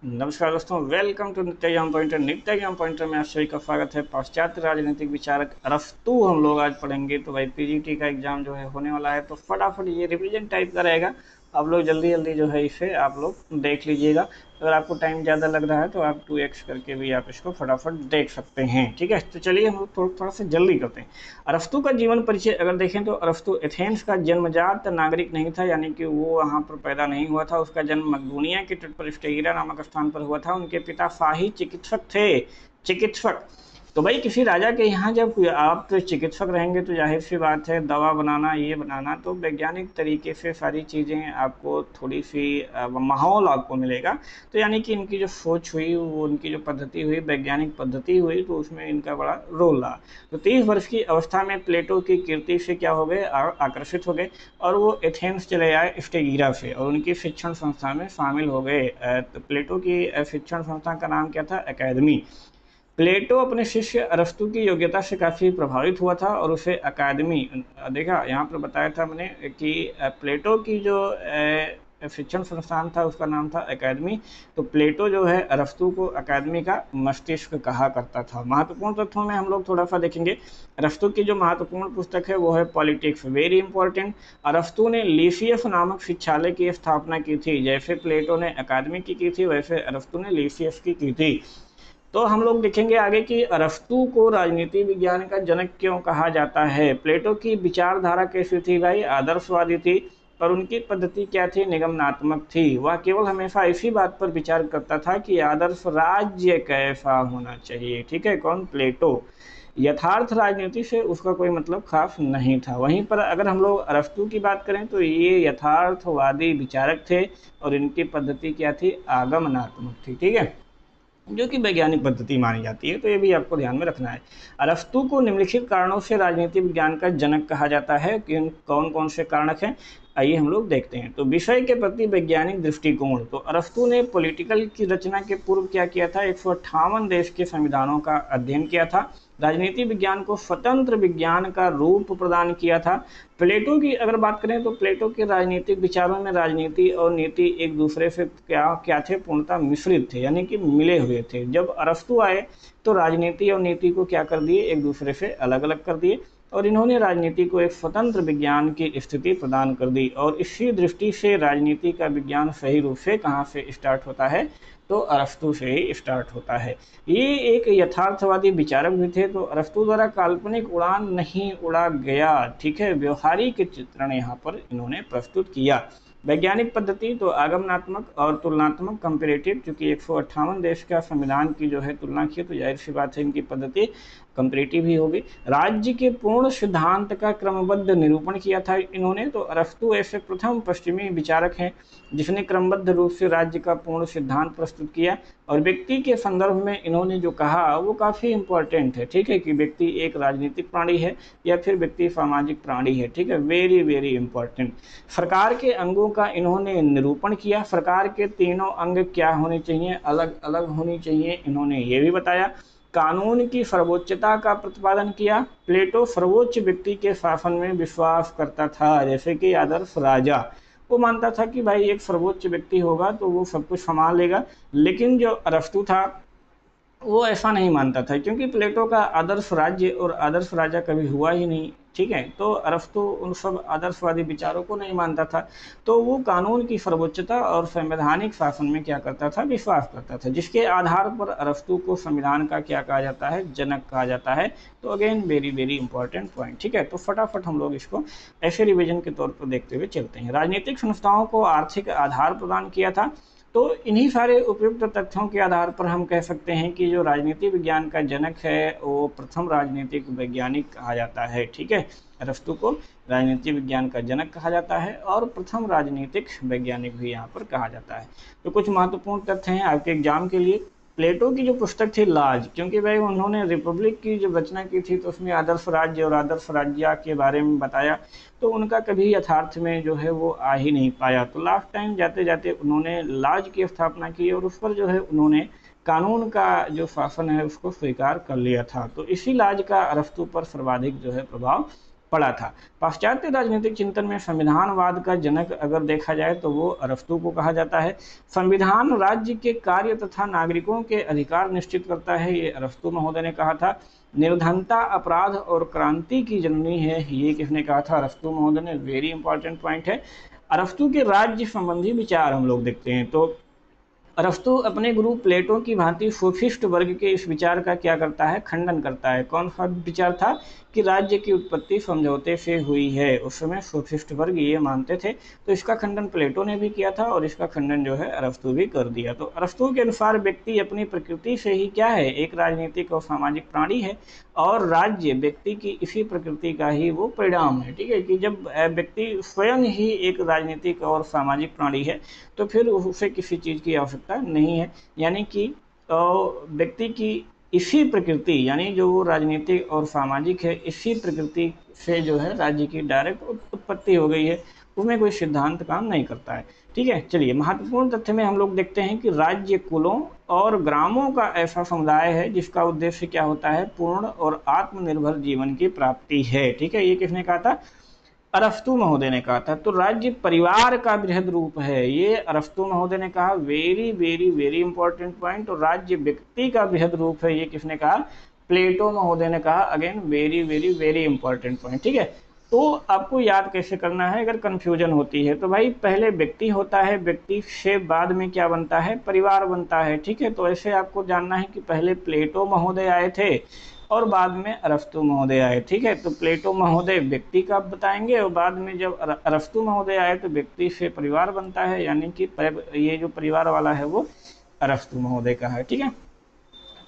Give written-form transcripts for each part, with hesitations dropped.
नमस्कार दोस्तों, welcome to नित्य ज्ञान पॉइंटर। नित्य ज्ञान पॉइंटर में आप सभी का स्वागत है। पाश्चात्य राजनीतिक विचारक अरस्तू हम लोग आज पढ़ेंगे। तो भाई पीजीटी का एग्जाम जो है होने वाला है, तो फटाफट ये रिवीजन टाइप का रहेगा। आप लोग जल्दी जल्दी जो है इसे आप लोग देख लीजिएगा। अगर आपको टाइम ज़्यादा लग रहा है तो आप 2x करके भी आप इसको फटाफट देख सकते हैं। ठीक है, तो चलिए हम लोग थोड़ा सा जल्दी करते हैं। अरस्तू का जीवन परिचय अगर देखें तो अरस्तू एथेंस का जन्मजात नागरिक नहीं था, यानी कि वो वहाँ पर पैदा नहीं हुआ था। उसका जन्म मकदूनिया के तट पर स्टेगिरा नामक स्थान पर हुआ था। उनके पिता शाही चिकित्सक थे। चिकित्सक तो भाई किसी राजा के यहाँ जब आप तो चिकित्सक रहेंगे तो जाहिर सी बात है दवा बनाना ये बनाना तो वैज्ञानिक तरीके से सारी चीज़ें आपको थोड़ी सी माहौल आपको मिलेगा। तो यानी कि इनकी जो सोच हुई, वो उनकी जो पद्धति हुई, वैज्ञानिक पद्धति हुई, तो उसमें इनका बड़ा रोल रहा। तो 30 वर्ष की अवस्था में प्लेटो की कीर्ति से क्या हो गए, आकर्षित हो गए और वो एथेंस चले आए स्टेगिरा से और उनकी शिक्षण संस्था में शामिल हो गए। तो प्लेटो की शिक्षण संस्था का नाम क्या था? अकेडमी। प्लेटो अपने शिष्य अरस्तु की योग्यता से काफ़ी प्रभावित हुआ था और उसे अकादमी देखा यहाँ पर बताया था मैंने कि प्लेटो की जो शिक्षण संस्थान था उसका नाम था अकादमी। तो प्लेटो जो है अरस्तु को अकादमी का मस्तिष्क कहा करता था। महत्वपूर्ण तथ्यों में हम लोग थोड़ा सा देखेंगे। अरस्तु की जो महत्वपूर्ण पुस्तक है वो है पॉलिटिक्स, वेरी इंपॉर्टेंट। अरस्तु ने लीसियस नामक शिक्षालय की स्थापना की थी। जैसे प्लेटो ने अकादमी की थी, वैसे अरस्तु ने लीसियस की थी। तो हम लोग देखेंगे आगे कि अरस्तू को राजनीति विज्ञान का जनक क्यों कहा जाता है। प्लेटो की विचारधारा कैसी थी भाई? आदर्शवादी थी। और उनकी पद्धति क्या थी? निगमनात्मक थी। वह केवल हमेशा इसी बात पर विचार करता था कि आदर्श राज्य कैसा होना चाहिए। ठीक है, कौन? प्लेटो। यथार्थ राजनीति से उसका कोई मतलब खास नहीं था। वहीं पर अगर हम लोग अरस्तू की बात करें तो ये यथार्थवादी विचारक थे और इनकी पद्धति क्या थी? आगमनात्मक थी। ठीक है, जो कि वैज्ञानिक पद्धति मानी जाती है। तो ये भी आपको ध्यान में रखना है। अरस्तू को निम्नलिखित कारणों से राजनीति विज्ञान का जनक कहा जाता है। कि कौन कौन से कारक हैं, आइए हम लोग देखते हैं। तो विषय के प्रति वैज्ञानिक दृष्टिकोण। तो अरस्तू ने पॉलिटिकल की रचना के पूर्व क्या किया था? 158 देश के संविधानों का अध्ययन किया था। राजनीति विज्ञान को स्वतंत्र विज्ञान का रूप प्रदान किया था। प्लेटो की अगर बात करें तो प्लेटो के राजनीतिक विचारों में राजनीति और नीति एक दूसरे से क्या क्या थे? पूर्णतः मिश्रित थे, यानी कि मिले हुए थे। जब अरस्तु आए तो राजनीति और नीति को क्या कर दिए? एक दूसरे से अलग अलग कर दिए और इन्होंने राजनीति को एक स्वतंत्र विज्ञान की स्थिति प्रदान कर दी। और इसी दृष्टि से राजनीति का विज्ञान सही रूप से कहाँ से स्टार्ट होता है? तो अरस्तु से ही स्टार्ट होता है। ये एक यथार्थवादी विचारक भी थे। तो अरस्तु द्वारा काल्पनिक उड़ान नहीं उड़ा गया। ठीक है, व्यवहारिक चित्रण यहाँ पर इन्होंने प्रस्तुत किया। वैज्ञानिक पद्धति तो आगमनात्मक और तुलनात्मक कंपेरेटिव, क्योंकि 158 देश का संविधान की जो है तुलना की, तो जाहिर सी बात है इनकी पद्धति कंपेरेटिव ही होगी। राज्य के पूर्ण सिद्धांत का क्रमबद्ध निरूपण किया था इन्होंने। तो अरस्तु ऐसे प्रथम पश्चिमी विचारक हैं जिसने क्रमबद्ध रूप से राज्य का पूर्ण सिद्धांत प्रस्तुत किया। और व्यक्ति के संदर्भ में इन्होंने जो कहा वो काफ़ी इंपॉर्टेंट है। ठीक है, कि व्यक्ति एक राजनीतिक प्राणी है या फिर व्यक्ति सामाजिक प्राणी है। ठीक है, वेरी वेरी इंपॉर्टेंट। सरकार के अंगों का इन्होंने निरूपण किया। सरकार के तीनों अंग क्या होने चाहिए? अलग अलग होनी चाहिए, इन्होंने ये भी बताया। कानून की सर्वोच्चता का प्रतिपादन किया। प्लेटो सर्वोच्च व्यक्ति के शासन में विश्वास करता था, जैसे कि आदर्श राजा। वो मानता था कि भाई एक सर्वोच्च व्यक्ति होगा तो वो सब कुछ संभाल लेगा। लेकिन जो अरस्तु था वो ऐसा नहीं मानता था, क्योंकि प्लेटो का आदर्श राज्य और आदर्श राजा कभी हुआ ही नहीं। ठीक है, तो अरस्तु उन सब आदर्शवादी विचारों को नहीं मानता था। तो वो कानून की सर्वोच्चता और संवैधानिक शासन में क्या करता था? विश्वास करता था, जिसके आधार पर अरस्तु को संविधान का क्या कहा जाता है? जनक कहा जाता है। तो again very very important point. ठीक है, तो फटाफट हम लोग इसको ऐसे रिविजन के तौर पर देखते हुए चलते हैं। राजनीतिक संस्थाओं को आर्थिक आधार प्रदान किया था। तो इन्हीं सारे उपयुक्त तथ्यों के आधार पर हम कह सकते हैं कि जो राजनीति विज्ञान का जनक है वो प्रथम राजनीतिक वैज्ञानिक कहा जाता है। ठीक है, अरस्तु को राजनीति विज्ञान का जनक कहा जाता है और प्रथम राजनीतिक वैज्ञानिक भी यहाँ पर कहा जाता है। तो कुछ महत्वपूर्ण तथ्य हैं आपके एग्जाम के लिए। प्लेटो की जो पुस्तक थी लाज, क्योंकि भाई उन्होंने रिपब्लिक की जब रचना की थी तो उसमें आदर्श राज्य और आदर्श राज्य के बारे में बताया। तो उनका कभी यथार्थ में जो है वो आ ही नहीं पाया। तो लास्ट टाइम जाते जाते उन्होंने लाज की स्थापना की और उस पर जो है उन्होंने कानून का जो शासन है उसको स्वीकार कर लिया था। तो इसी लाज का अरस्तु पर सर्वाधिक जो है प्रभाव पड़ा था। पाश्चात्य राजनीतिक चिंतन में संविधानवाद का जनक अगर देखा जाए तो वो अरस्तू को कहा जाता है। संविधान राज्य के कार्य तथा नागरिकों के अधिकार निश्चित करता है, ये अरस्तू महोदय ने कहा था। निर्धनता अपराध और क्रांति की जननी है, ये किसने कहा था? अरस्तू महोदय ने। वेरी इंपॉर्टेंट पॉइंट है। अरस्तू के राज्य संबंधी विचार हम लोग देखते हैं तो अरस्तू अपने गुरु प्लेटो की भांति सोफिस्ट वर्ग के इस विचार का क्या करता है? खंडन करता है। कौन सा विचार था? कि राज्य की उत्पत्ति समझौते से हुई है। उस समय सोफिस्ट वर्ग ये मानते थे, तो इसका खंडन प्लेटो ने भी किया था और इसका खंडन जो है अरस्तू भी कर दिया। तो अरस्तू के अनुसार व्यक्ति अपनी प्रकृति से ही क्या है? एक राजनीतिक और सामाजिक प्राणी है, और राज्य व्यक्ति की इसी प्रकृति का ही वो परिणाम है। ठीक है, कि जब व्यक्ति स्वयं ही एक राजनीतिक और सामाजिक प्राणी है तो फिर उसे किसी चीज़ की आवश्यकता नहीं है। यानी कि व्यक्ति की इसी प्रकृति, यानी जो वो राजनीतिक और सामाजिक है, इसी प्रकृति से जो है राज्य की डायरेक्ट उत्पत्ति हो गई है, उसमें कोई सिद्धांत काम नहीं करता है। ठीक है, चलिए महत्वपूर्ण तथ्य में हम लोग देखते हैं कि राज्य कुलों और ग्रामों का ऐसा समुदाय है जिसका उद्देश्य क्या होता है? पूर्ण और आत्मनिर्भर जीवन की प्राप्ति है। ठीक है, ये किसने कहा था? अरस्तू महोदय ने कहा था। तो राज्य परिवार का बृहद रूप है, ये अरस्तू महोदय ने कहा। Very very very important point. और राज्य व्यक्ति का बृहद रूप है, ये किसने कहा? प्लेटो महोदय ने कहा। Again very very very important point. ठीक है, तो आपको याद कैसे करना है अगर कंफ्यूजन होती है तो भाई पहले व्यक्ति होता है, व्यक्ति से बाद में क्या बनता है? परिवार बनता है। ठीक है, तो ऐसे आपको जानना है कि पहले प्लेटो महोदय आए थे और बाद में अरस्तू महोदय आए। ठीक है, तो प्लेटो महोदय व्यक्ति का बताएंगे और बाद में जब अरस्तू महोदय आए तो व्यक्ति से परिवार बनता है, यानी कि ये जो परिवार वाला है वो अरस्तू महोदय का है। ठीक है,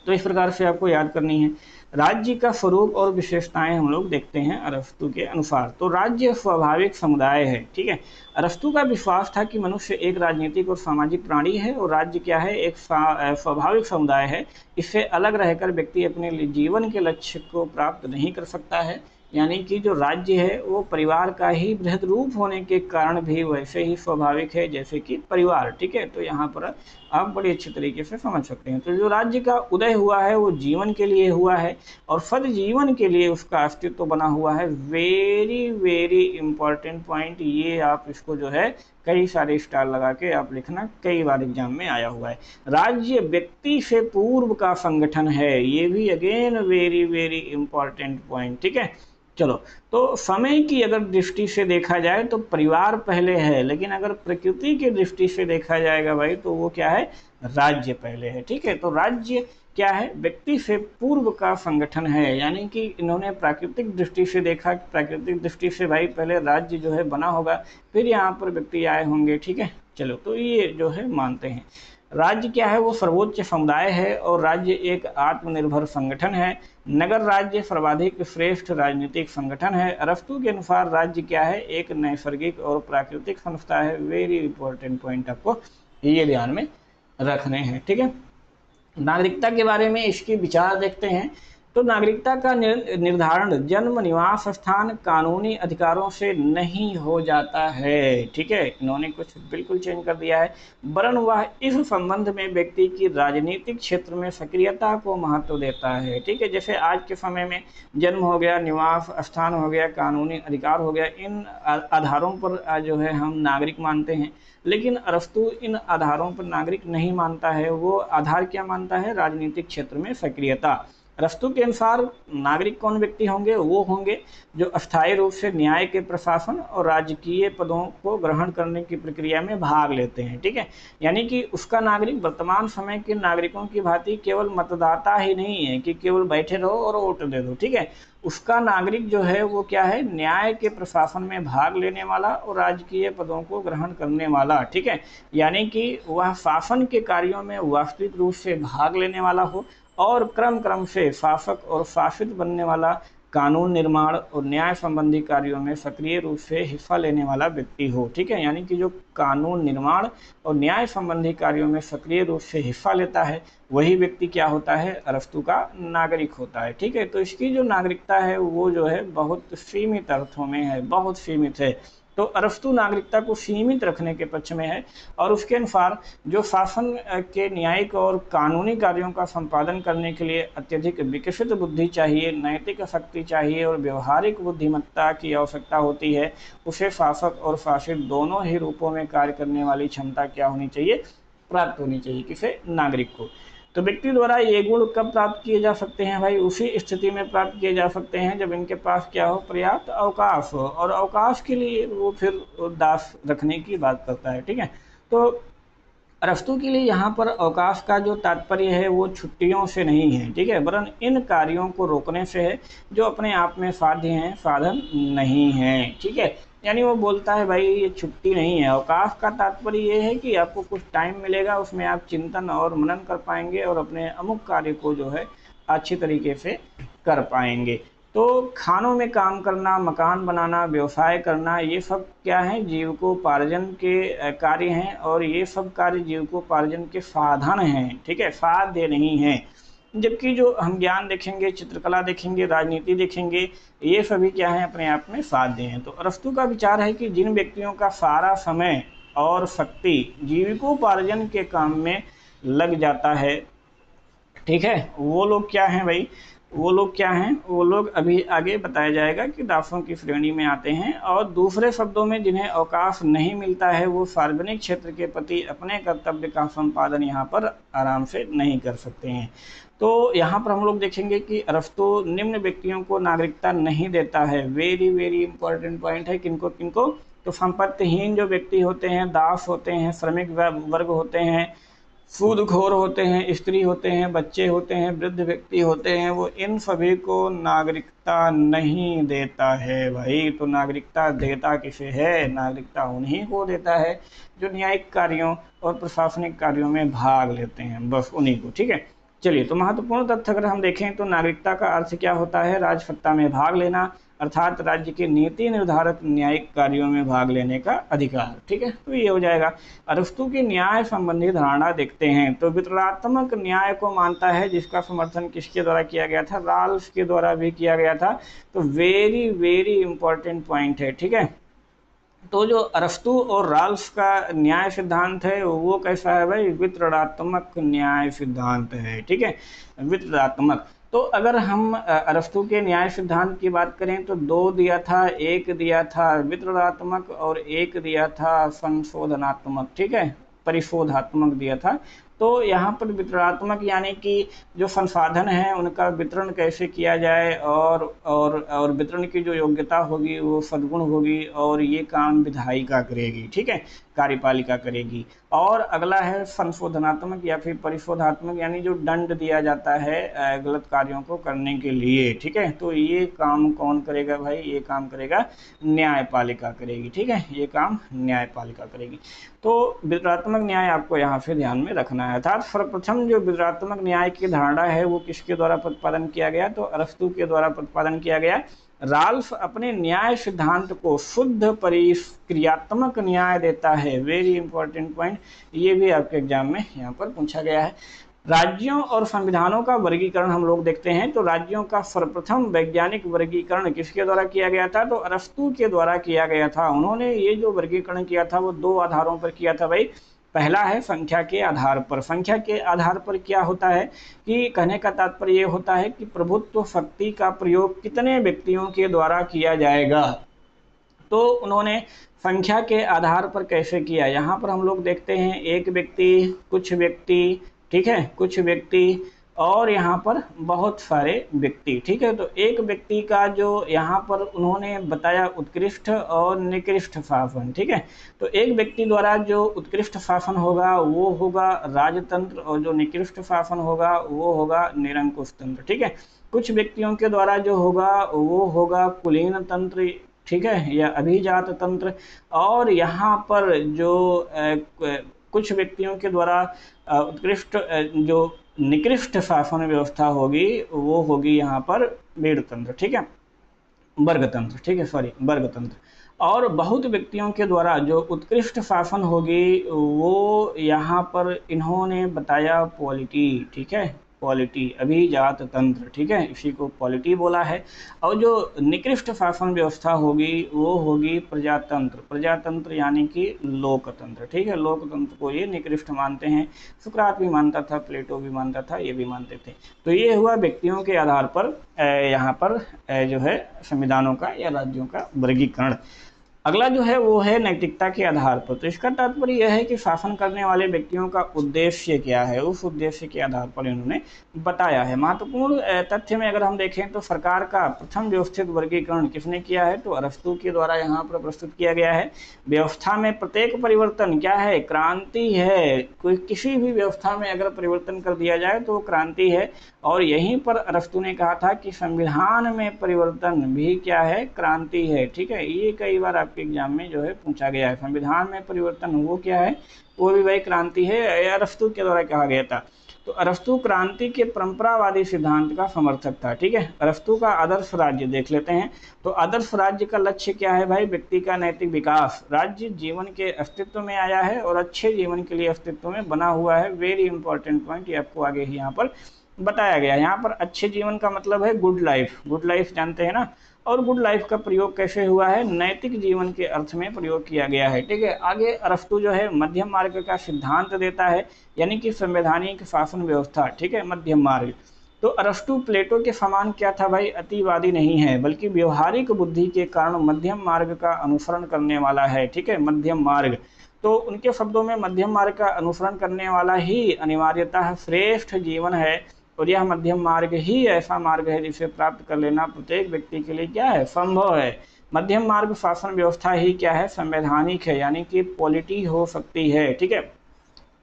तो इस प्रकार से आपको याद करनी है। राज्य का स्वरूप और विशेषताएं हम लोग देखते हैं अरस्तू के अनुसार। तो राज्य स्वाभाविक समुदाय है। ठीक है, अरस्तू का विश्वास था कि मनुष्य एक राजनीतिक और सामाजिक प्राणी है और राज्य क्या है? एक स्वाभाविक समुदाय है। इससे अलग रहकर व्यक्ति अपने जीवन के लक्ष्य को प्राप्त नहीं कर सकता है। यानी कि जो राज्य है वो परिवार का ही बृहद रूप होने के कारण भी वैसे ही स्वाभाविक है जैसे कि परिवार। ठीक है, तो यहाँ पर आप बड़ी अच्छी तरीके से समझ सकते हैं। तो जो राज्य का उदय हुआ है वो जीवन के लिए हुआ है और सद जीवन के लिए उसका अस्तित्व बना हुआ है। वेरी वेरी इंपॉर्टेंट पॉइंट, ये आप इसको जो है कई सारे स्टार लगा के आप लिखना, कई बार एग्जाम में आया हुआ है। राज्य व्यक्ति से पूर्व का संगठन है, ये भी again very very important point. ठीक है, चलो, तो समय की अगर दृष्टि से देखा जाए तो परिवार पहले है, लेकिन अगर प्रकृति की दृष्टि से देखा जाएगा भाई तो वो क्या है? राज्य पहले है। ठीक है, तो राज्य क्या है? व्यक्ति से पूर्व का संगठन है। यानी कि इन्होंने प्राकृतिक दृष्टि से देखा, प्राकृतिक दृष्टि से भाई पहले राज्य जो है बना होगा, फिर यहाँ पर व्यक्ति आए होंगे। ठीक है, चलो, तो ये जो है मानते हैं। राज्य क्या है? वो सर्वोच्च समुदाय है और राज्य एक आत्मनिर्भर संगठन है। नगर राज्य सर्वाधिक श्रेष्ठ राजनीतिक संगठन है। अरस्तू के अनुसार राज्य क्या है? एक नैसर्गिक और प्राकृतिक संस्था है। वेरी इंपॉर्टेंट पॉइंट आपको ये ध्यान में रखने हैं। ठीक है, नागरिकता के बारे में इसके विचार देखते हैं। तो नागरिकता का निर्धारण जन्म निवास स्थान कानूनी अधिकारों से नहीं हो जाता है। ठीक है, इन्होंने कुछ बिल्कुल चेंज कर दिया है, वरन वह इस संबंध में व्यक्ति की राजनीतिक क्षेत्र में सक्रियता को महत्व देता है। ठीक है, जैसे आज के समय में जन्म हो गया, निवास स्थान हो गया, कानूनी अधिकार हो गया, इन आधारों पर जो है हम नागरिक मानते हैं। लेकिन अरस्तू इन आधारों पर नागरिक नहीं मानता है। वो आधार क्या मानता है? राजनीतिक क्षेत्र में सक्रियता। अरस्तू के अनुसार नागरिक कौन व्यक्ति होंगे? वो होंगे जो अस्थायी रूप से न्याय के प्रशासन और राजकीय पदों को ग्रहण करने की प्रक्रिया में भाग लेते हैं। ठीक है, यानी कि उसका नागरिक वर्तमान समय के नागरिकों की भांति केवल मतदाता ही नहीं है कि केवल बैठे रहो और वोट दे दो। ठीक है, उसका नागरिक जो है वो क्या है? न्याय के प्रशासन में भाग लेने वाला और राजकीय पदों को ग्रहण करने वाला। ठीक है, यानी कि वह शासन के कार्यों में वास्तविक रूप से भाग लेने वाला हो और क्रम क्रम से शासक और शासित बनने वाला, कानून निर्माण और न्याय संबंधी कार्यों में सक्रिय रूप से हिस्सा लेने वाला व्यक्ति हो। ठीक है, यानी कि जो कानून निर्माण और न्याय संबंधी कार्यों में सक्रिय रूप से हिस्सा लेता है वही व्यक्ति क्या होता है? अरस्तू का नागरिक होता है। ठीक है, तो इसकी जो नागरिकता है वो जो है बहुत सीमित अर्थों में है, बहुत सीमित है। तो अरस्तु नागरिकता को सीमित रखने के पक्ष में है और उसके अनुसार जो शासन के न्यायिक और कानूनी कार्यों का संपादन करने के लिए अत्यधिक विकसित बुद्धि चाहिए, नैतिक शक्ति चाहिए और व्यवहारिक बुद्धिमत्ता की आवश्यकता होती है, उसे शासक और शासित दोनों ही रूपों में कार्य करने वाली क्षमता क्या होनी चाहिए, प्राप्त होनी चाहिए। किसे, नागरिक को। तो व्यक्ति द्वारा ये गुण कब प्राप्त किए जा सकते हैं भाई, उसी स्थिति में प्राप्त किए जा सकते हैं जब इनके पास क्या हो, पर्याप्त अवकाश हो, और अवकाश के लिए वो फिर दास रखने की बात करता है। ठीक है, तो अरस्तु के लिए यहाँ पर अवकाश का जो तात्पर्य है वो छुट्टियों से नहीं है, ठीक है, वरन इन कार्यों को रोकने से है जो अपने आप में साध्य हैं, साधन नहीं है। ठीक है, यानी वो बोलता है भाई ये छुट्टी नहीं है। अवकाश का तात्पर्य ये है कि आपको कुछ टाइम मिलेगा, उसमें आप चिंतन और मनन कर पाएंगे और अपने अमुक कार्य को जो है अच्छी तरीके से कर पाएंगे। तो खानों में काम करना, मकान बनाना, व्यवसाय करना, ये सब क्या है, जीविकोपार्जन के कार्य हैं और ये सब कार्य जीविकोपार्जन के साधन हैं। ठीक है, साध्य नहीं है। जबकि जो हम ज्ञान देखेंगे, चित्रकला देखेंगे, राजनीति देखेंगे, ये सभी क्या है, अपने आप में साध्य हैं। तो अरस्तु का विचार है कि जिन व्यक्तियों का सारा समय और शक्ति जीविकोपार्जन के काम में लग जाता है, ठीक है, वो लोग क्या हैं भाई, वो लोग क्या हैं, वो लोग अभी आगे बताया जाएगा कि दासों की श्रेणी में आते हैं। और दूसरे शब्दों में जिन्हें अवकाश नहीं मिलता है वो सार्वजनिक क्षेत्र के प्रति अपने कर्तव्य का संपादन यहाँ पर आराम से नहीं कर सकते हैं। तो यहाँ पर हम लोग देखेंगे कि अरस्तु निम्न व्यक्तियों को नागरिकता नहीं देता है। वेरी वेरी इंपॉर्टेंट पॉइंट है। किनको किनको, तो संपत्तिहीन जो व्यक्ति होते हैं, दास होते हैं, श्रमिक वर्ग होते हैं, सूदखोर होते हैं, स्त्री होते हैं, बच्चे होते हैं, वृद्ध व्यक्ति होते हैं, वो इन सभी को नागरिकता नहीं देता है भाई। तो नागरिकता देता किसे है, नागरिकता उन्हीं को देता है जो न्यायिक कार्यों और प्रशासनिक कार्यों में भाग लेते हैं, बस उन्हीं को। ठीक है, चलिए, तो महत्वपूर्ण तथ्य अगर हम देखें तो नागरिकता का अर्थ क्या होता है, राजसत्ता में भाग लेना, अर्थात राज्य के नीति निर्धारक न्यायिक कार्यों में भाग लेने का अधिकार। ठीक है, तो ये हो जाएगा। अरस्तु की न्याय संबंधी धारणा देखते हैं तो वितरणात्मक न्याय को मानता है, जिसका समर्थन किसके द्वारा किया गया था, राल्फ के द्वारा भी किया गया था। तो वेरी वेरी इंपॉर्टेंट पॉइंट है। ठीक है, तो जो अरस्तु और राल्फ का न्याय सिद्धांत है वो कैसा है भाई, वितरणात्मक न्याय सिद्धांत है। ठीक है, वितरणात्मक। तो अगर हम अरस्तु के न्याय सिद्धांत की बात करें तो दो दिया था, एक दिया था वितरणात्मक और एक दिया था संशोधनात्मक। ठीक है, परिशोधात्मक दिया था। तो यहाँ पर वितरणात्मक यानी कि जो संसाधन हैं उनका वितरण कैसे किया जाए और वितरण की जो योग्यता होगी वो सद्गुण होगी, और ये काम विधायिका करेगी। ठीक है, कार्यपालिका करेगी। और अगला है संशोधनात्मक या फिर परिशोधात्मक, यानी जो दंड दिया जाता है गलत कार्यों को करने के लिए। ठीक है, तो ये काम कौन करेगा भाई, ये काम करेगा न्यायपालिका करेगी। ठीक है, ये काम न्यायपालिका करेगी। तो वितरणात्मक न्याय आपको यहाँ से ध्यान में रखना है। अर्थात सर्वप्रथम जो वितरणात्मक न्याय की धारणा है वो किसके द्वारा प्रतिपादन किया गया, तो अरस्तु के द्वारा प्रतिपादन किया गया। राल्फ अपने न्याय सिद्धांत को शुद्ध परिक्रियात्मक न्याय देता है। वेरी इंपॉर्टेंट पॉइंट, ये भी आपके एग्जाम में यहाँ पर पूछा गया है। राज्यों और संविधानों का वर्गीकरण हम लोग देखते हैं तो राज्यों का सर्वप्रथम वैज्ञानिक वर्गीकरण किसके द्वारा किया गया था, तो अरस्तु के द्वारा किया गया था। उन्होंने ये जो वर्गीकरण किया था वो दो आधारों पर किया था भाई। पहला है संख्या के आधार पर। संख्या के आधार पर क्या होता है कि कहने का तात्पर्य ये होता है कि प्रभुत्व शक्ति का प्रयोग कितने व्यक्तियों के द्वारा किया जाएगा। तो उन्होंने संख्या के आधार पर कैसे किया, यहाँ पर हम लोग देखते हैं एक व्यक्ति, कुछ व्यक्ति, ठीक है, कुछ व्यक्ति और यहाँ पर बहुत सारे व्यक्ति। ठीक है, तो एक व्यक्ति का जो यहाँ पर उन्होंने बताया उत्कृष्ट और निकृष्ट शासन। ठीक है, तो एक व्यक्ति द्वारा जो उत्कृष्ट शासन होगा वो होगा राजतंत्र, और जो निकृष्ट शासन होगा वो होगा निरंकुश तंत्र। ठीक है, कुछ व्यक्तियों के द्वारा जो होगा वो होगा कुलीन तंत्र, ठीक है, या अभिजात तंत्र। और यहाँ पर जो कुछ व्यक्तियों के द्वारा उत्कृष्ट जो निकृष्ट शासन व्यवस्था होगी वो होगी यहाँ पर वीरतंत्र। ठीक है, वर्गतंत्र। ठीक है, सॉरी, वर्गतंत्र। और बहुत व्यक्तियों के द्वारा जो उत्कृष्ट शासन होगी वो यहाँ पर इन्होंने बताया पॉलिटी। ठीक है, पॉलिटी, अभिजात तंत्र, ठीक है, इसी को पॉलिटी बोला है। और जो निकृष्ट शासन व्यवस्था होगी वो होगी प्रजातंत्र। प्रजातंत्र यानी कि लोकतंत्र, ठीक है, लोकतंत्र को ये निकृष्ट मानते हैं। सुकरात भी मानता था, प्लेटो भी मानता था, ये भी मानते थे। तो ये हुआ व्यक्तियों के आधार पर यहाँ पर जो है संविधानों का या राज्यों का वर्गीकरण। अगला जो है वो है नैतिकता के आधार पर। तो इसका तात्पर्य यह है कि शासन करने वाले व्यक्तियों का उद्देश्य क्या है, उस उद्देश्य के आधार पर इन्होंने बताया है। महत्वपूर्ण तथ्य में अगर हम देखें तो सरकार का प्रथम व्यवस्थित वर्गीकरण किसने किया है, तो अरस्तू के द्वारा यहाँ पर प्रस्तुत किया गया है। व्यवस्था में प्रत्येक परिवर्तन क्या है, क्रांति है। कोई किसी भी व्यवस्था में अगर परिवर्तन कर दिया जाए तो वो क्रांति है। और यहीं पर अरस्तू ने कहा था कि संविधान में परिवर्तन भी क्या है, क्रांति है, ठीक है। ये कई बार आपके एग्जाम में जो है पूछा गया है, संविधान में परिवर्तन वो क्या है, वो भी भाई क्रांति है, अरस्तू के द्वारा कहा गया था। तो अरस्तू क्रांति के परंपरावादी सिद्धांत का समर्थक था, ठीक है। अरस्तू का आदर्श राज्य देख लेते हैं। तो आदर्श राज्य का लक्ष्य क्या है भाई, व्यक्ति का नैतिक विकास। राज्य जीवन के अस्तित्व में आया है और अच्छे जीवन के लिए अस्तित्व में बना हुआ है। वेरी इंपॉर्टेंट पॉइंट, ये आपको आगे ही यहाँ पर बताया गया। यहाँ पर अच्छे जीवन का मतलब है गुड लाइफ। गुड लाइफ जानते हैं ना। और गुड लाइफ का प्रयोग कैसे हुआ है, नैतिक जीवन के अर्थ में प्रयोग किया गया है, ठीक है। आगे अरस्तू जो है मध्यम मार्ग का सिद्धांत देता है, यानी कि संवैधानिक शासन व्यवस्था, ठीक है, मध्यम मार्ग। तो अरस्तू प्लेटो के समान क्या था भाई, अतिवादी नहीं है, बल्कि व्यवहारिक बुद्धि के कारण मध्यम मार्ग का अनुसरण करने वाला है, ठीक है, मध्यम मार्ग। तो उनके शब्दों में मध्यम मार्ग का अनुसरण करने वाला ही अनिवार्यतः श्रेष्ठ जीवन है। और यह मध्यम मार्ग ही ऐसा मार्ग है जिसे प्राप्त कर लेना प्रत्येक व्यक्ति के लिए क्या है, संभव है। मध्यम मार्ग शासन व्यवस्था ही क्या है, संवैधानिक है, यानी कि पॉलिटी हो सकती है, ठीक है।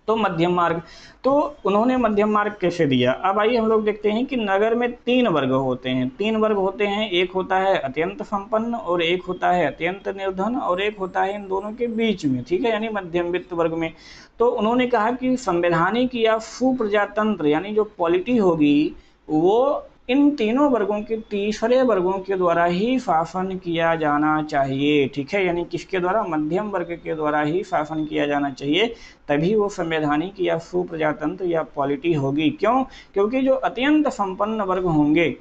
तो मध्यम मार्ग, तो उन्होंने मध्यम मार्ग कैसे दिया। अब आइए हम लोग देखते हैं कि नगर में 3 वर्ग होते हैं। 3 वर्ग होते हैं, एक होता है अत्यंत संपन्न और एक होता है अत्यंत निर्धन और एक होता है इन दोनों के बीच में, ठीक है, यानी मध्यम वित्त वर्ग में। तो उन्होंने कहा कि संवैधानिक या सुप्रजातंत्र यानी जो पॉलिटी होगी वो इन तीनों वर्गों के तीसरे वर्गों के द्वारा ही शासन किया जाना चाहिए, ठीक है, यानी किसके द्वारा, मध्यम वर्ग के द्वारा ही शासन किया जाना चाहिए, तभी वो संवैधानिक या सुप्रजातंत्र या पॉलिटी होगी। क्यों, क्योंकि जो अत्यंत संपन्न वर्ग होंगे,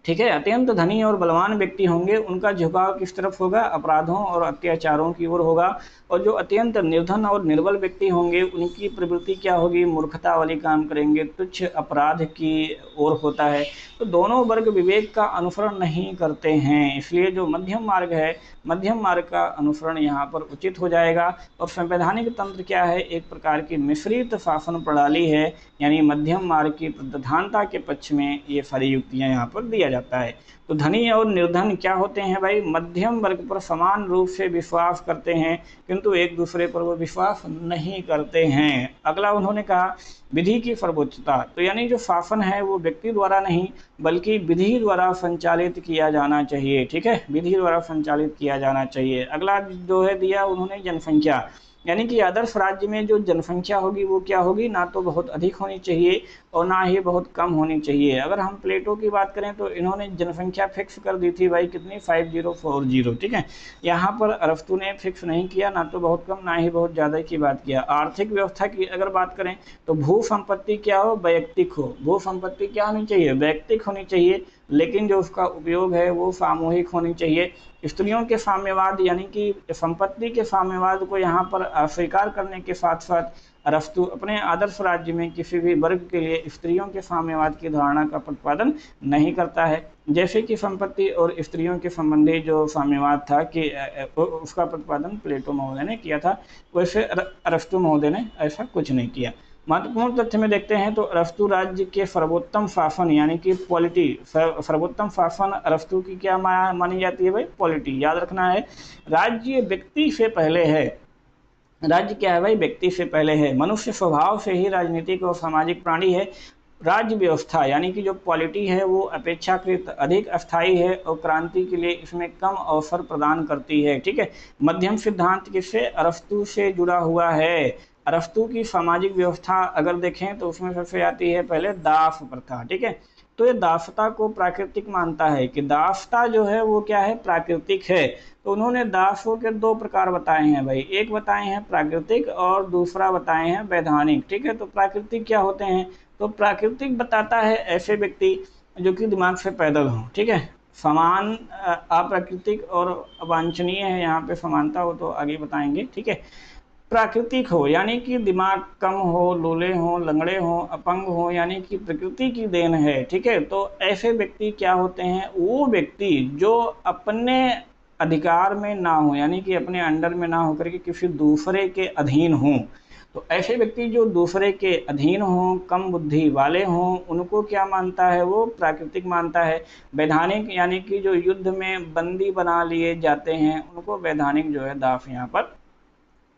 ठीक है, अत्यंत धनी और बलवान व्यक्ति होंगे, उनका झुकाव किस तरफ होगा, अपराधों और अत्याचारों की ओर होगा। और जो अत्यंत निर्धन और निर्बल व्यक्ति होंगे उनकी प्रवृत्ति क्या होगी, मूर्खता वाली काम करेंगे, तुच्छ अपराध की ओर होता है। तो दोनों वर्ग विवेक का अनुसरण नहीं करते हैं, इसलिए जो मध्यम मार्ग है, मध्यम मार्ग का अनुसरण यहाँ पर उचित हो जाएगा। और संवैधानिक तंत्र क्या है, एक प्रकार की मिश्रित शासन प्रणाली है, यानी मध्यम मार्ग की प्रधानता के पक्ष में ये सारी युक्तियाँ यहाँ पर दिया जाता है। तो धनी और निर्धन क्या होते हैं भाई, मध्यम वर्ग पर समान रूप से विश्वास करते हैं, किंतु एक दूसरे पर वो विश्वास नहीं करते हैं। अगला उन्होंने कहा विधि की सर्वोच्चता। तो यानी जो शासन है वो व्यक्ति द्वारा नहीं बल्कि विधि द्वारा संचालित किया जाना चाहिए, ठीक है, विधि द्वारा संचालित किया जाना चाहिए। अगला जो है दिया उन्होंने जनसंख्या, यानी कि आदर्श राज्य में जो जनसंख्या होगी वो क्या होगी, ना तो बहुत अधिक होनी चाहिए और ना ही बहुत कम होनी चाहिए। अगर हम प्लेटो की बात करें तो इन्होंने जनसंख्या फिक्स कर दी थी भाई, कितनी, 5040, ठीक है। यहाँ पर अरस्तू ने फिक्स नहीं किया, ना तो बहुत कम ना ही बहुत ज़्यादा की बात किया। आर्थिक व्यवस्था की अगर बात करें तो भू संपत्ति क्या हो, वैयक्तिक हो। भू संपत्ति क्या होनी चाहिए, वैयक्तिक होनी चाहिए, लेकिन जो उसका उपयोग है वो सामूहिक होनी चाहिए। स्त्रियों के साम्यवाद यानी कि संपत्ति के साम्यवाद को यहाँ पर अस्वीकार करने के साथ साथ अरस्तू अपने आदर्श राज्य में किसी भी वर्ग के लिए स्त्रियों के साम्यवाद की धारणा का प्रतिपादन नहीं करता है। जैसे कि संपत्ति और स्त्रियों के संबंधी जो साम्यवाद था कि उसका प्रतिपादन प्लेटो महोदय ने किया था, वैसे अरस्तू महोदय ने ऐसा कुछ नहीं किया। महत्वपूर्ण तथ्य में देखते हैं तो अरस्तू राज्य के सर्वोत्तम शासन यानी कि पॉलिटी, सर्वोत्तम शासन अरस्तू की क्या मानी जाती है भाई, पॉलिटी। याद रखना है, राज्य व्यक्ति से पहले है। राज्य क्या है भाई, व्यक्ति से पहले है। मनुष्य स्वभाव से ही राजनीतिक और सामाजिक प्राणी है। राज्य व्यवस्था यानी कि जो पॉलिटी है वो अपेक्षाकृत अधिक अस्थायी है और क्रांति के लिए इसमें कम अवसर प्रदान करती है, ठीक है। मध्यम सिद्धांत किससे, अरस्तू से जुड़ा हुआ है। अरस्तू की सामाजिक व्यवस्था अगर देखें तो उसमें सबसे आती है पहले दास प्रथा, ठीक है। तो ये दासता को प्राकृतिक मानता है कि दासता जो है वो क्या है, प्राकृतिक है। तो उन्होंने दासों के दो प्रकार बताए हैं भाई, एक बताए हैं प्राकृतिक और दूसरा बताए हैं वैधानिक। ठीक है, तो प्राकृतिक क्या होते हैं, तो प्राकृतिक बताता है ऐसे व्यक्ति जो कि दिमाग से पैदल हों। ठीक है, समान अप्राकृतिक और अवांछनीय है, यहाँ पे समानता हो तो आगे बताएंगे। ठीक है, प्राकृतिक हो यानी कि दिमाग कम हो, लूले हो, लंगड़े हो, अपंग हो, यानी कि प्रकृति की देन है। ठीक है, तो ऐसे व्यक्ति क्या होते हैं, वो व्यक्ति जो अपने अधिकार में ना हो, यानी कि अपने अंडर में ना होकर के किसी दूसरे के अधीन हों। तो ऐसे व्यक्ति जो दूसरे के अधीन हों, कम बुद्धि वाले हों, उनको क्या मानता है, वो प्राकृतिक मानता है। वैधानिक यानी कि जो युद्ध में बंदी बना लिए जाते हैं, उनको वैधानिक जो है दास यहाँ पर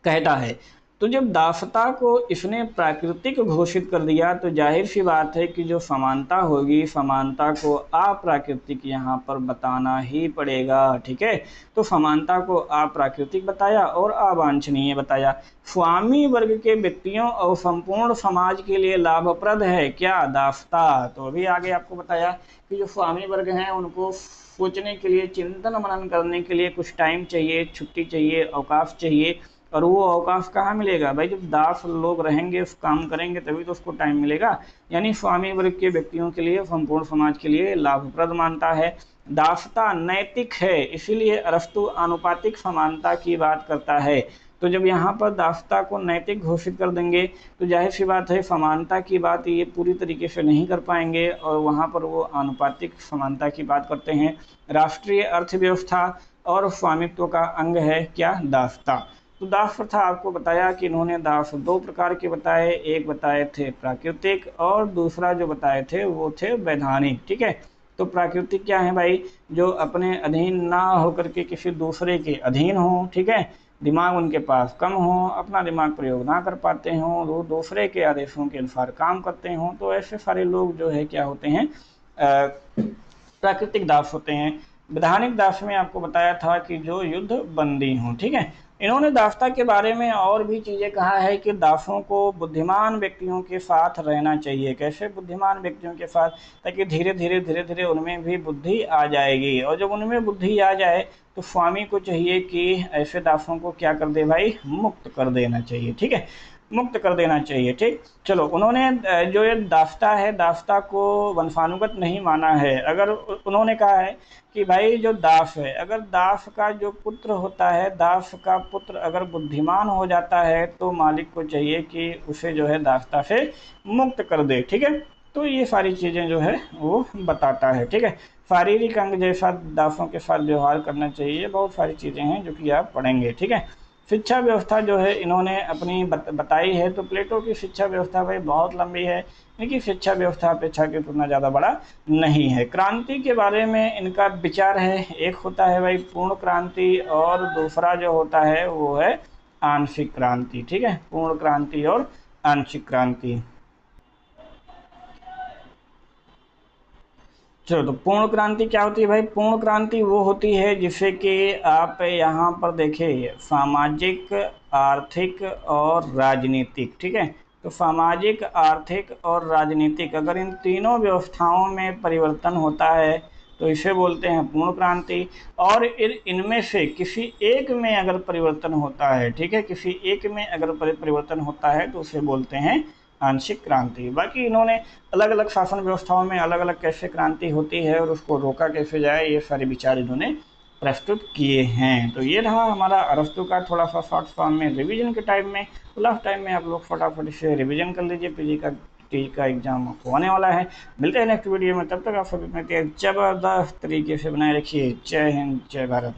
कहता है। तो जब दासता को इसने प्राकृतिक घोषित कर दिया तो जाहिर सी बात है कि जो समानता होगी, समानता को अप्राकृतिक यहाँ पर बताना ही पड़ेगा। ठीक है, तो समानता को अप्राकृतिक बताया और अवांछनीय बताया। स्वामी वर्ग के व्यक्तियों और संपूर्ण समाज के लिए लाभप्रद है क्या, दासता। तो अभी आगे आपको बताया कि जो स्वामी वर्ग हैं उनको सोचने के लिए, चिंतन मनन करने के लिए कुछ टाइम चाहिए, छुट्टी चाहिए, अवकाश चाहिए। और वो अवकाश कहाँ मिलेगा भाई, जब दास लोग रहेंगे, उस काम करेंगे, तभी तो उसको टाइम मिलेगा। यानी स्वामी वर्ग के व्यक्तियों के लिए, संपूर्ण समाज के लिए लाभप्रद मानता है। दासता नैतिक है, इसीलिए अरस्तु आनुपातिक समानता की बात करता है। तो जब यहाँ पर दासता को नैतिक घोषित कर देंगे तो जाहिर सी बात है समानता की बात ये पूरी तरीके से नहीं कर पाएंगे, और वहाँ पर वो आनुपातिक समानता की बात करते हैं। राष्ट्रीय अर्थव्यवस्था और स्वामित्व का अंग है क्या, दासता। तो दास प्रथा आपको बताया कि इन्होंने दास दो प्रकार के बताए, एक बताए थे प्राकृतिक और दूसरा जो बताए थे वो थे वैधानिक। ठीक है, तो प्राकृतिक क्या है भाई, जो अपने अधीन ना होकर के किसी दूसरे के अधीन हो। ठीक है, दिमाग उनके पास कम हो, अपना दिमाग प्रयोग ना कर पाते हों, वो दूसरे के आदेशों के अनुसार काम करते हों, तो ऐसे सारे लोग जो है क्या होते हैं, प्राकृतिक दास होते हैं। वैधानिक दास में आपको बताया था कि जो युद्ध बंदी हों। ठीक है, इन्होंने दासता के बारे में और भी चीज़ें कहा है कि दासों को बुद्धिमान व्यक्तियों के साथ रहना चाहिए। कैसे बुद्धिमान व्यक्तियों के साथ, ताकि धीरे धीरे उनमें भी बुद्धि आ जाएगी, और जब उनमें बुद्धि आ जाए तो स्वामी को चाहिए कि ऐसे दासों को क्या कर दे भाई, मुक्त कर देना चाहिए। ठीक है, मुक्त कर देना चाहिए। ठीक, चलो, उन्होंने जो ये दासता है, दासता को वंशानुगत नहीं माना है। अगर उन्होंने कहा है कि भाई जो दास है, अगर दास का जो पुत्र होता है, दास का पुत्र अगर बुद्धिमान हो जाता है तो मालिक को चाहिए कि उसे जो है दासता से मुक्त कर दे। ठीक है, तो ये सारी चीज़ें जो है वो बताता है। ठीक है, शारीरिक अंग जैसा दासों के साथ व्यवहार करना चाहिए, बहुत सारी चीज़ें हैं जो कि आप पढ़ेंगे। ठीक है, शिक्षा व्यवस्था जो है इन्होंने अपनी बताई है। तो प्लेटो की शिक्षा व्यवस्था भाई बहुत लंबी है, इनकी शिक्षा व्यवस्था अपेक्षा के तुलना ज़्यादा बड़ा नहीं है। क्रांति के बारे में इनका विचार है, एक होता है भाई पूर्ण क्रांति और दूसरा जो होता है वो है आंशिक क्रांति। ठीक है, पूर्ण क्रांति और आंशिक क्रांति। चलो, तो पूर्ण क्रांति क्या होती है भाई, पूर्ण क्रांति वो होती है जिससे कि आप यहाँ पर देखिए सामाजिक, आर्थिक और राजनीतिक। ठीक है, तो सामाजिक, आर्थिक और राजनीतिक अगर इन तीनों व्यवस्थाओं में परिवर्तन होता है तो इसे बोलते हैं पूर्ण क्रांति। और इनमें से किसी एक में अगर परिवर्तन होता है, ठीक है, किसी एक में अगर परिवर्तन होता है तो उसे बोलते हैं आंशिक क्रांति। बाकी इन्होंने अलग अलग शासन व्यवस्थाओं में अलग अलग कैसे क्रांति होती है और उसको रोका कैसे जाए, ये सारे विचार इन्होंने प्रस्तुत किए हैं। तो ये रहा हमारा अरस्तु का थोड़ा सा शॉर्ट फॉर्म में रिवीजन के टाइम में। लास्ट टाइम में आप लोग फटाफट से रिवीजन कर लीजिए, पीजी का एग्जाम होने वाला है। मिलते हैं नेक्स्ट वीडियो में, तब तक आप सभी अपने जबरदस्त तरीके से बनाए रखिए। जय हिंद, जय भारत।